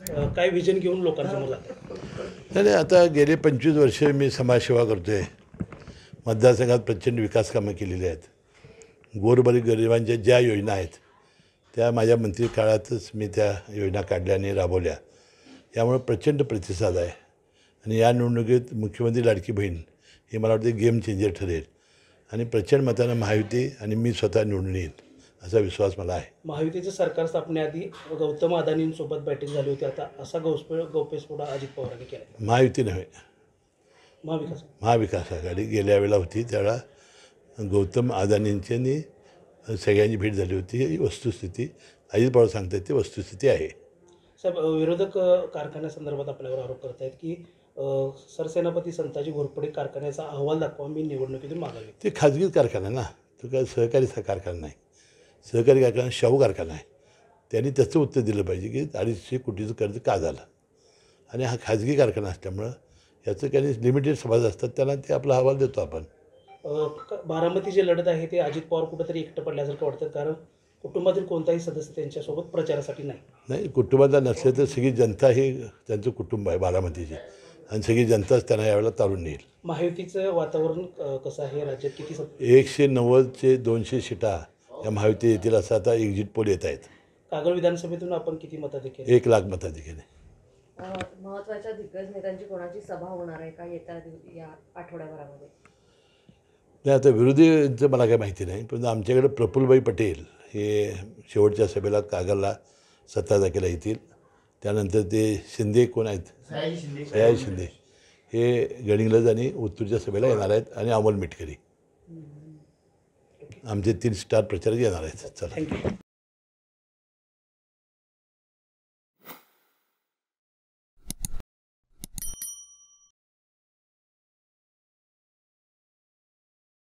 काय विजन घेऊन लोकांसमोर जाते? नाही, आता गेले 25 वर्ष मी समाजसेवा करतो आहे. मतदारसंघात प्रचंड विकास कामं केलेली आहेत. गोरगरीब गरिबांच्या ज्या योजना आहेत त्या माझ्या मंत्री काळातच मी त्या योजना काढल्या आणि राबवल्या. यामुळे प्रचंड प्रतिसाद आहे आणि या निवडणुकीत मुख्यमंत्री लाडकी बहीण ही मला वाटते गेम चेंजर ठरेल आणि प्रचंड मतानं महायुती आणि मी स्वतः निवडून येईल असा विश्वास मला आहे. महायुतीचं सरकार स्थापनेआधी गौतम अदानींसोबत बैठक झाली होती. आता असा गौप्यस्फोट अजित पवारांनी केला. महायुती नव्हे, महाविकास आघाडी गेल्या वेळेला होती. त्यावेळेला गौतम अदानींची सगळ्यांची भेट झाली होती. ही वस्तुस्थिती अजित पवार सांगतात ती वस्तुस्थिती आहे. साहेब, विरोधक कारखान्यासंदर्भात आपल्यावर आरोप करत आहेत की सरसेनापती संताजी घोरपडे कारखान्याचा अहवाल दाखवा, मी निवडणुकीतून मागावी. ते खाजगी कारखाना ना, तो काय सहकारी कारखाना नाही. सहकारी कारखाना शाहू कारखाना आहे. त्यांनी त्याचं उत्तर दिलं पाहिजे की 250 कोटीचं कर्ज का झालं आणि हा खाजगी कारखाना असल्यामुळं याचं काही लिमिटेड सभाज असतात, त्यांना ते आपला अहवाल देतो आपण. बारामती जे लढत आहे ते अजित पवार कुठेतरी एकटं पडल्यासारखं वाटतं, कारण कुटुंबातील कोणताही सदस्य त्यांच्यासोबत प्रचारासाठी नाही. कुटुंबाला नसले तर सगळी जनता हे त्यांचं कुटुंब आहे बारामतीचे आणि सगळी जनताच त्यांना यावेळेला तारून नेईल. महायुतीचं वातावरण कसं आहे राज्यात? किती 190 200 सीटा या महायुती येतील असं आता एक्झिट पोल येत आहेत. कागल विधानसभेतून आपण किती मताधिक्य? 1 लाख मताधिक्याने. महत्त्वाच्या दिग्गज नेत्यांची कोणाची सभा होणार आहे का येत्या या आठवड्याभरामध्ये? नाही, आता विरोधींचं मला काही माहिती नाही, पण आमच्याकडे प्रफुल्लभाई पटेल हे शेवटच्या सभेला कागलला 17 तारखेला येतील. त्यानंतर ते शिंदे कोण आहेत, सयाजी शिंदे हे गडिंग्लज आणि उत्तूरच्या सभेला येणार आहेत आणि अमोल मिटकरी आमचे 3 स्टार प्रचारक येणार आहेत. चला.